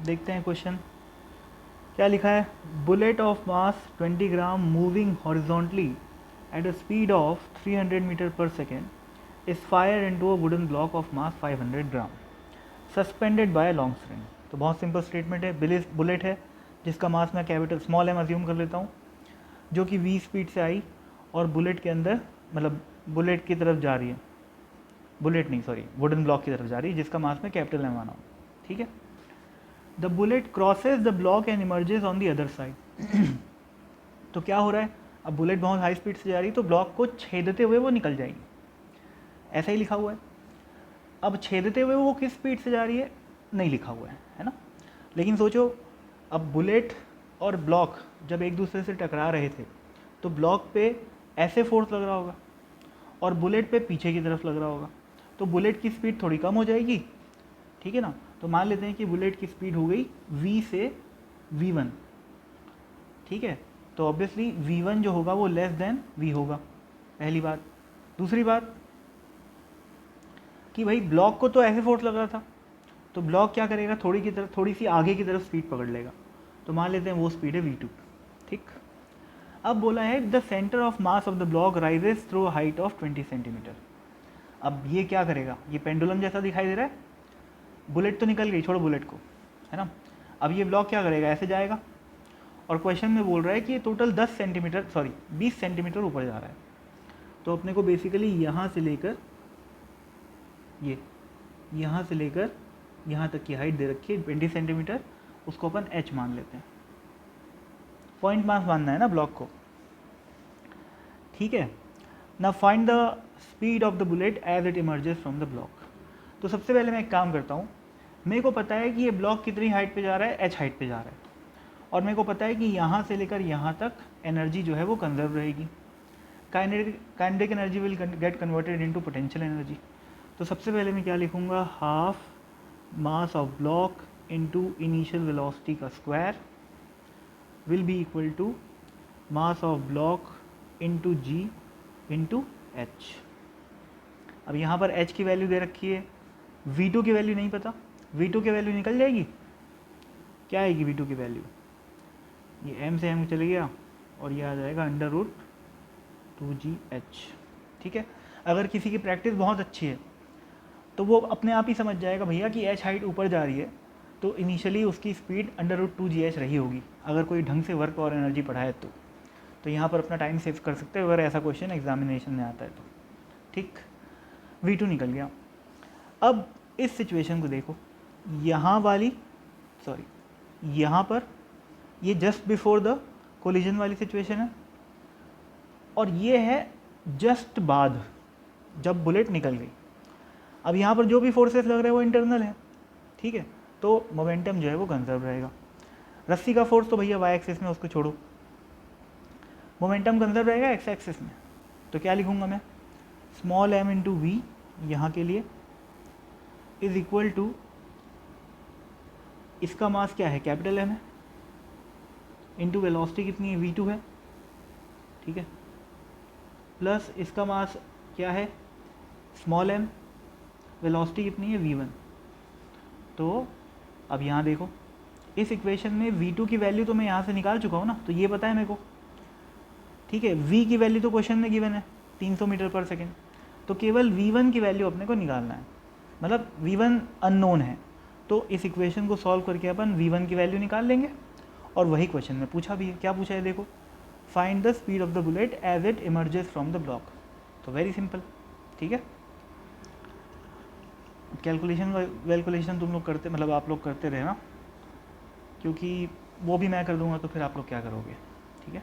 देखते हैं क्वेश्चन क्या लिखा है। Bullet of mass 20 gram moving horizontally at a speed of 300 metre per second is fire into a wooden block of mass 500 gram suspended by long string. तो बहुत simple statement है। Bullet है जिसका मास मैं कैपिटल स्मॉल एम अज्यूम कर लेता हूँ, जो कि v स्पीड से आई और बुलेट के अंदर मतलब बुलेट की तरफ जा रही है, बुलेट नहीं सॉरी वुडन ब्लॉक की तरफ जा रही है जिसका मास मैं कैपिटल एम माना हूँ। ठीक है। The bullet crosses the block and emerges on the other side. तो क्या हो रहा है, अब बुलेट बहुत हाई स्पीड से जा रही है तो ब्लॉक को छेदते हुए वो निकल जाएगी, ऐसा ही लिखा हुआ है। अब छेदते हुए वो किस स्पीड से जा रही है नहीं लिखा हुआ है ना। लेकिन सोचो, अब बुलेट और ब्लॉक जब एक दूसरे से टकरा रहे थे तो ब्लॉक पे ऐसे फोर्स लग रहा होगा और बुलेट पे पीछे की तरफ लग रहा होगा, तो बुलेट की स्पीड थोड़ी कम हो जाएगी। ठीक है ना। तो मान लेते हैं कि बुलेट की स्पीड हो गई v से v1। ठीक है। तो ऑब्वियसली v1 जो होगा वो लेस देन v होगा, पहली बात। दूसरी बात कि भाई ब्लॉक को तो ऐसे फोर्स लग रहा था, तो ब्लॉक क्या करेगा, थोड़ी सी आगे की तरफ स्पीड पकड़ लेगा। तो मान लेते हैं वो स्पीड है v2। ठीक। अब बोला है the centre of mass of the block rises through height of 20 centimetre. अब ये क्या करेगा, ये पेंडुलम जैसा दिखाई दे रहा है। बुलेट तो निकल गई, छोड़ो बुलेट को, है ना। अब ये ब्लॉक क्या करेगा, ऐसे जाएगा और क्वेश्चन में बोल रहा है कि ये टोटल 20 सेंटीमीटर ऊपर जा रहा है। तो अपने को बेसिकली यहाँ से लेकर यहाँ तक की हाइट दे रखी है 20 सेंटीमीटर, उसको अपन h मान लेते हैं। पॉइंट मास मानना है ना ब्लॉक को। ठीक है ना। Find the speed of the bullet as it emerges from the block. तो सबसे पहले मैं एक काम करता हूँ, मेरे को पता है कि ये ब्लॉक कितनी हाइट पे जा रहा है, h हाइट पे जा रहा है, और मेरे को पता है कि यहाँ से लेकर यहाँ तक एनर्जी जो है वो कंजर्व रहेगी। Kinetic energy will get converted into potential energy. तो सबसे पहले मैं क्या लिखूँगा, half mass of block into initial velocity का square will be equal to mass of block into g into h। अब यहाँ पर h की वैल्यू दे रखी है, v2 की वैल्यू नहीं पता, v2 की वैल्यू निकल जाएगी। क्या आएगी v2 की वैल्यू, ये m से m चले गया और ये आ जाएगा √2gh। ठीक है। अगर किसी की प्रैक्टिस बहुत अच्छी है तो वो अपने आप ही समझ जाएगा भैया कि h हाइट ऊपर जा रही है तो इनिशियली उसकी स्पीड √2gh रही होगी, अगर कोई ढंग से वर्क और एनर्जी पढ़ाए तो यहाँ पर अपना टाइम सेव कर सकते हैं अगर ऐसा क्वेश्चन एग्जामिनेशन में आता है तो। ठीक। v2 निकल गया। अब इस सिचुएशन को देखो, यहाँ पर ये जस्ट बिफोर द कोलिजन वाली सिचुएशन है और ये है जस्ट बाद जब बुलेट निकल गई। अब यहाँ पर जो भी फोर्सेस लग रहे हैं वो इंटरनल है। ठीक है। तो मोमेंटम जो है वो कंजर्व रहेगा। रस्सी का फोर्स तो भैया वाई एक्सिस में, उसको छोड़ो। मोमेंटम कंजर्व रहेगा एक्स एक्सिस में। तो क्या लिखूँगा मैं, स्मॉल m इंटू वी यहाँ के लिए इज इक्वल टू, इसका मास क्या है, कैपिटल M है, इंटू वेलोसिटी कितनी है, v2 है। ठीक है। प्लस इसका मास क्या है, स्मॉल m, वेलोसिटी कितनी है, v1। तो अब यहाँ देखो, इस इक्वेशन में v2 की वैल्यू तो मैं यहाँ से निकाल चुका हूँ ना, तो ये पता है मेरे को। ठीक है। v की वैल्यू तो क्वेश्चन में गिवन है 300 मीटर पर सेकेंड, तो केवल v1 की वैल्यू अपने को निकालना है, मतलब v1 अननोन है। तो इस इक्वेशन को सॉल्व करके अपन v1 की वैल्यू निकाल लेंगे और वही क्वेश्चन में पूछा भी है। क्या पूछा है देखो, find the speed of the bullet as it emerges from the block. तो वेरी सिंपल। ठीक है। कैलकुलेशन तुम लोग करते, मतलब आप लोग करते रहना, क्योंकि वो भी मैं कर दूंगा तो फिर आप लोग क्या करोगे। ठीक है।